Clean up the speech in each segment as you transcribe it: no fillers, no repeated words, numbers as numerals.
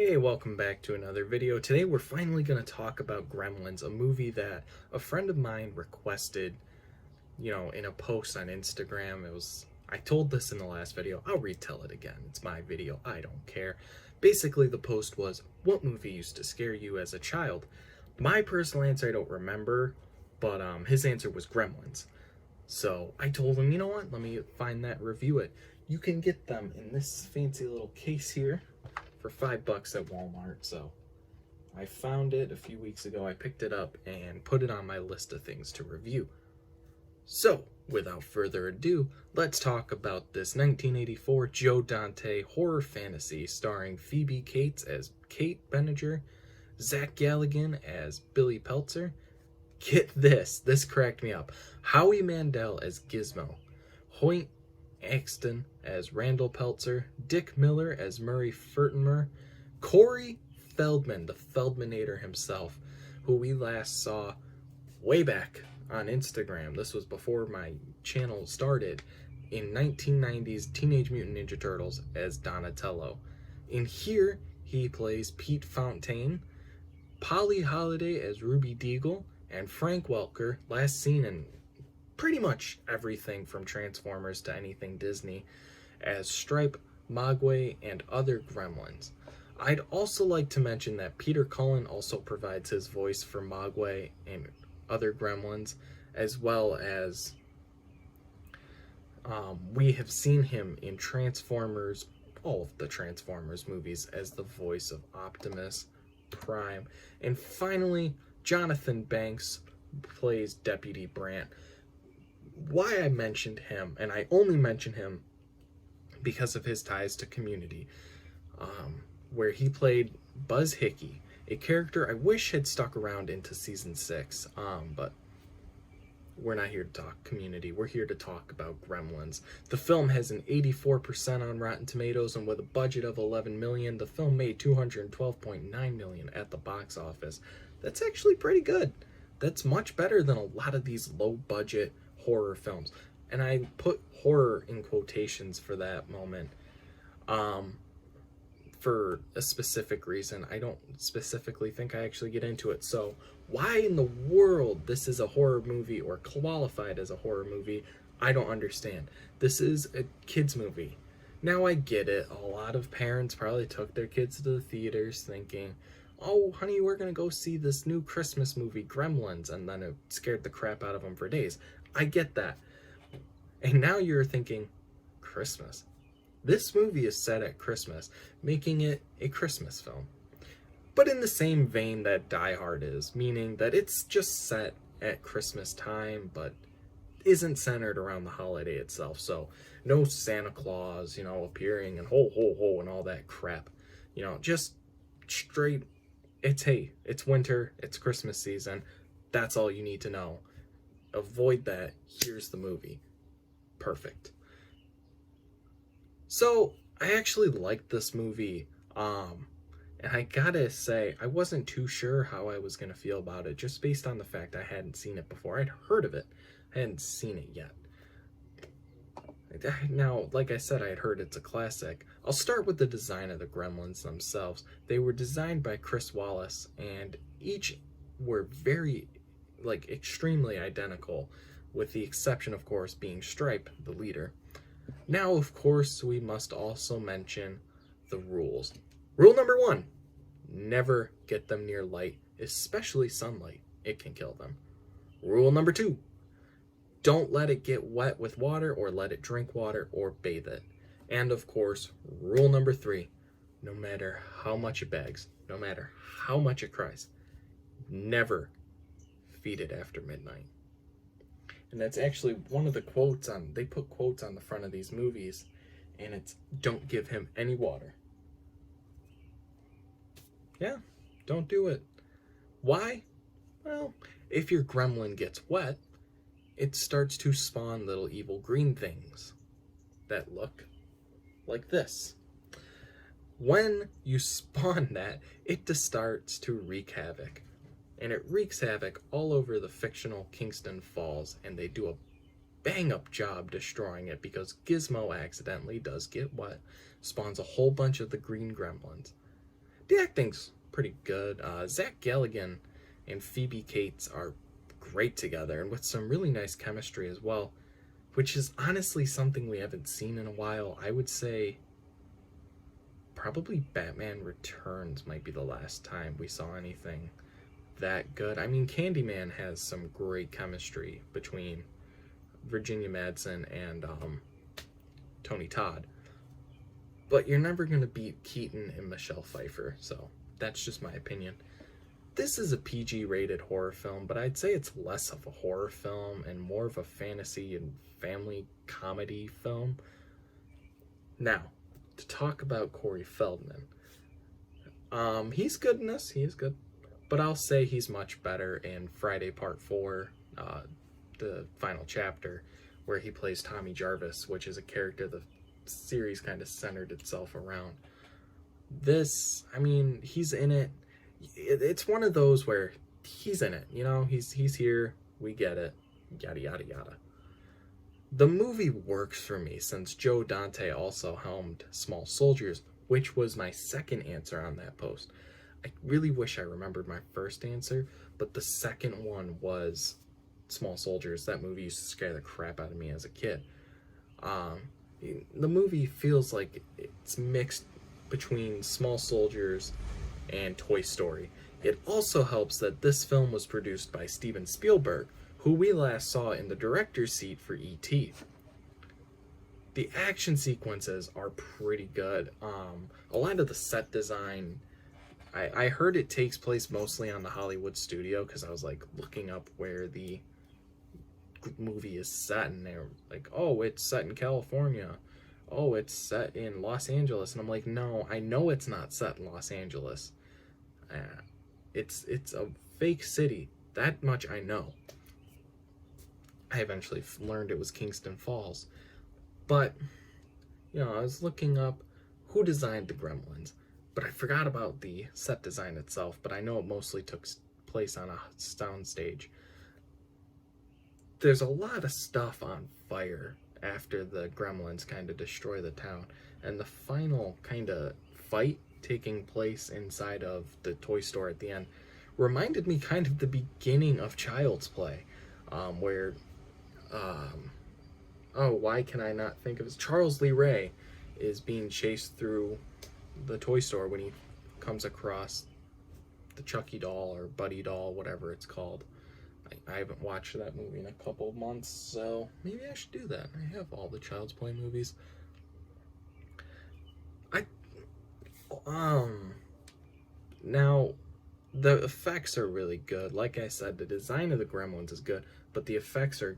Hey, welcome back to another video. Today we're finally going to talk about Gremlins, a movie that a friend of mine requested, in a post on Instagram. I told this in the last video. I'll retell it again. It's my video. I don't care. Basically, the post was, what movie used to scare you as a child? My personal answer, I don't remember, but his answer was Gremlins. So I told him, you know what? Let me find that, review it. You can get them in this fancy little case here for $5 at Walmart. So I found it a few weeks ago. I picked it up and put it on my list of things to review. So without further ado, let's talk about this 1984 Joe Dante horror fantasy starring Phoebe Cates as Kate Benninger, Zach Galligan as Billy Peltzer. Get this cracked me up. Howie Mandel as Gizmo, Hoyt Axton as Randall Peltzer, Dick Miller as Murray Furtmer, Corey Feldman, the Feldmanator himself, who we last saw way back on Instagram. This was before my channel started, in 1990's Teenage Mutant Ninja Turtles as Donatello. In here, he plays Pete Fontaine, Polly Holliday as Ruby Deagle, and Frank Welker, last seen in pretty much everything from Transformers to anything Disney, as Stripe, Mogwai, and other Gremlins. I'd also like to mention that Peter Cullen also provides his voice for Mogwai and other Gremlins, as well as we have seen him in Transformers, all of the Transformers movies, as the voice of Optimus Prime. And finally, Jonathan Banks plays Deputy Brant. Why I mentioned him, and I only mention him because of his ties to Community, where he played Buzz Hickey, a character I wish had stuck around into season 6, but we're not here to talk Community. We're here to talk about Gremlins. The film has an 84% on Rotten Tomatoes, and with a budget of $11 million, the film made $212.9 million at the box office. That's actually pretty good. That's much better than a lot of these low-budget horror films. And I put horror in quotations for that moment for a specific reason. I don't specifically think I actually get into it. So why in the world this is a horror movie or qualified as a horror movie, I don't understand. This is a kids movie. Now I get it. A lot of parents probably took their kids to the theaters thinking, oh, honey, we're going to go see this new Christmas movie, Gremlins, and then it scared the crap out of them for days. I get that. And now you're thinking, Christmas. This movie is set at Christmas, making it a Christmas film. But in the same vein that Die Hard is, meaning that it's just set at Christmas time, but isn't centered around the holiday itself. So no Santa Claus, appearing and ho, ho, ho, and all that crap. Just straight, it's winter, it's Christmas season. That's all you need to know. Avoid that. Here's the movie. Perfect. So I actually liked this movie, and I gotta say, I wasn't too sure how I was gonna feel about it, just based on the fact I hadn't seen it before. I'd heard of it, I hadn't seen it yet. Now, like I said, I had heard it's a classic. I'll start with the design of the Gremlins themselves. They were designed by Chris Wallace, and each were very, extremely identical, with the exception, of course, being Stripe, the leader. Now, of course, we must also mention the rules. Rule number 1, never get them near light, especially sunlight. It can kill them. Rule number 2, don't let it get wet with water or let it drink water or bathe it. And of course, rule number 3, no matter how much it begs, no matter how much it cries, never feed it after midnight. And that's actually one of the quotes they put quotes on the front of these movies, and it's, don't give him any water. Yeah, don't do it. Why? Well, if your gremlin gets wet, it starts to spawn little evil green things that look like this. When you spawn that, it just starts to wreak havoc. And it wreaks havoc all over the fictional Kingston Falls, and they do a bang-up job destroying it because Gizmo accidentally does get wet, spawns a whole bunch of the green gremlins. The acting's pretty good. Zach Galligan and Phoebe Cates are great together and with some really nice chemistry as well, which is honestly something we haven't seen in a while. I would say probably Batman Returns might be the last time we saw anything that good. I mean, Candyman has some great chemistry between Virginia Madsen and Tony Todd, but you're never going to beat Keaton and Michelle Pfeiffer, so that's just my opinion. This is a PG-rated horror film, but I'd say it's less of a horror film and more of a fantasy and family comedy film. Now, to talk about Corey Feldman. He's good in this, he is good, but I'll say he's much better in Friday Part 4, the final chapter, where he plays Tommy Jarvis, which is a character the series kind of centered itself around. This, I mean, he's in it. It's one of those where he's in it, you know, he's here, we get it, yada yada yada. The movie works for me since Joe Dante also helmed Small Soldiers, which was my second answer on that post. I really wish I remembered my first answer, but the second one was Small Soldiers. That movie used to scare the crap out of me as a kid. The movie feels like it's mixed between Small Soldiers and Toy Story. It also helps that this film was produced by Steven Spielberg, who we last saw in the director's seat for E.T. The action sequences are pretty good. A lot of the set design, I heard it takes place mostly on the Hollywood studio, because I was like looking up where the movie is set, and they're like, oh, it's set in California, oh, it's set in Los Angeles, and I'm like, no, I know it's not set in Los Angeles. It's a fake city, that much I know. I eventually learned it was Kingston Falls, but you know, I was looking up who designed the Gremlins, but I forgot about the set design itself, but I know it mostly took place on a soundstage. There's a lot of stuff on fire after the Gremlins kind of destroy the town, and the final kind of fight taking place inside of the toy store at the end reminded me kind of the beginning of Child's Play, where oh, why can I not think of it? Charles Lee Ray is being chased through the toy store when he comes across the Chucky doll or Buddy doll, whatever it's called. I haven't watched that movie in a couple of months, so maybe I should do that. I have all the Child's Play movies. Now, the effects are really good. Like I said, the design of the Gremlins is good, but the effects are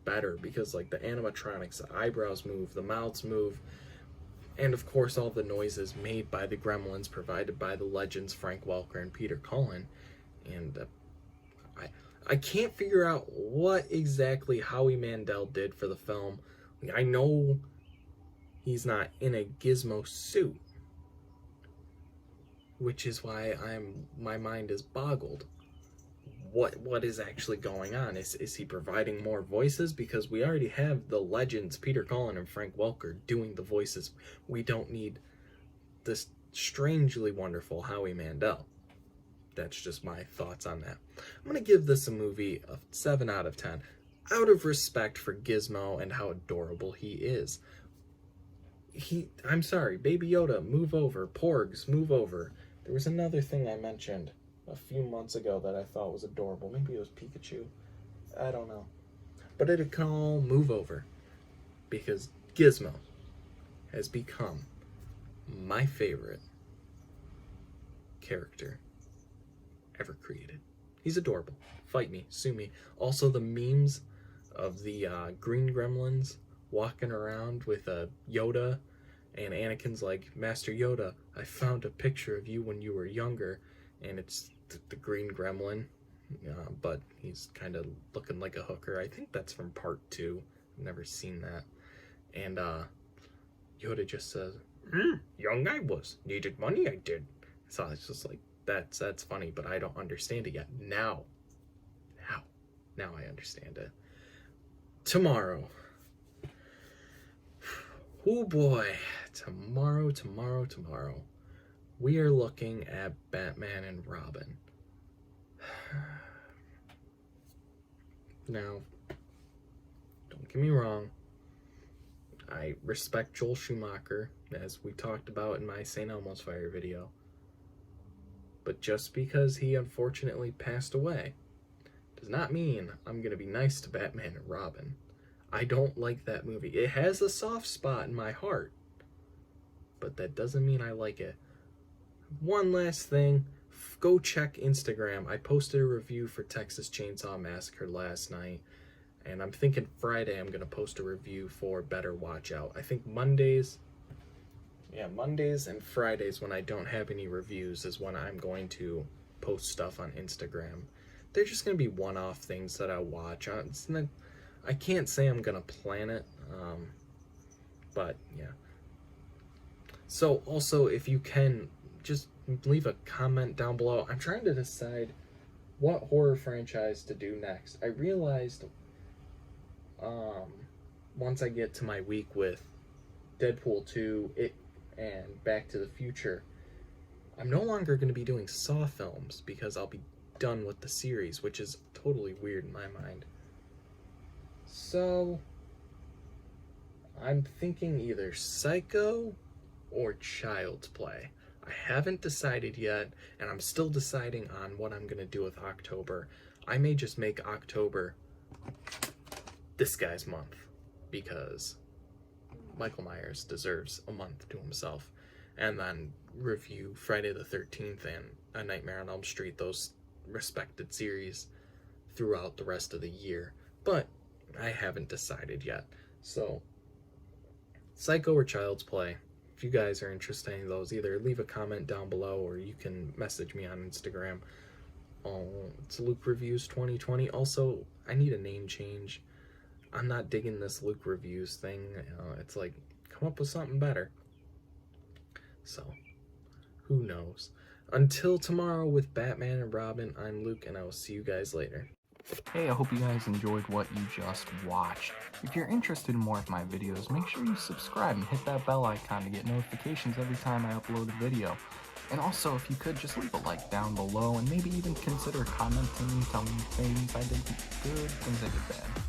better because, like, the animatronics, the eyebrows move, the mouths move, and of course all the noises made by the Gremlins provided by the legends Frank Welker and Peter Cullen. And I can't figure out what exactly Howie Mandel did for the film. I know he's not in a gizmo suit, which is why my mind is boggled. What is actually going on? Is he providing more voices? Because we already have the legends Peter Cullen and Frank Welker doing the voices. We don't need this strangely wonderful Howie Mandel. That's just my thoughts on that. I'm going to give this a movie a 7 out of 10, out of respect for Gizmo and how adorable he is. I'm sorry, Baby Yoda, move over. Porgs, move over. There was another thing I mentioned a few months ago that I thought was adorable. Maybe it was Pikachu. I don't know. But it can all move over, because Gizmo has become my favorite character ever created. He's adorable. Fight me, sue me. Also, the memes of the green gremlins walking around with a Yoda, and Anakin's like, Master Yoda, I found a picture of you when you were younger, and it's the green gremlin, but he's kind of looking like a hooker. I think that's from part 2. I've never seen that. And Yoda just says, young I was, needed money I did. So it's just like, that's funny, but I don't understand it yet. Now I understand it. Tomorrow. Oh boy, tomorrow. we are looking at Batman and Robin. Now, don't get me wrong, I respect Joel Schumacher, as we talked about in my St. Elmo's Fire video. But just because he unfortunately passed away does not mean I'm going to be nice to Batman and Robin. I don't like that movie. It has a soft spot in my heart, but that doesn't mean I like it. One last thing, go check Instagram. I posted a review for Texas Chainsaw Massacre last night, and I'm thinking Friday I'm going to post a review for Better Watch Out. I think Mondays and Fridays when I don't have any reviews is when I'm going to post stuff on Instagram. They're just going to be one-off things that I watch. I can't say I'm going to plan it, but yeah. So also, if you can, just leave a comment down below. I'm trying to decide what horror franchise to do next. I realized once I get to my week with Deadpool 2, It, and Back to the Future, I'm no longer going to be doing Saw films because I'll be done with the series, which is totally weird in my mind. So I'm thinking either Psycho or Child's Play. I haven't decided yet, and I'm still deciding on what I'm going to do with October. I may just make October this guy's month, because Michael Myers deserves a month to himself, and then review Friday the 13th and A Nightmare on Elm Street, those respected series, throughout the rest of the year. But I haven't decided yet. So, Psycho or Child's Play. If you guys are interested in those, either leave a comment down below or you can message me on Instagram. It's Luke Reviews 2020. Also, I need a name change. I'm not digging this Luke Reviews thing. It's like, come up with something better. So, who knows? Until tomorrow with Batman and Robin, I'm Luke, and I will see you guys later. Hey, I hope you guys enjoyed what you just watched. If you're interested in more of my videos, make sure you subscribe and hit that bell icon to get notifications every time I upload a video. And also, if you could, just leave a like down below and maybe even consider commenting, telling me things I did good, things I did bad.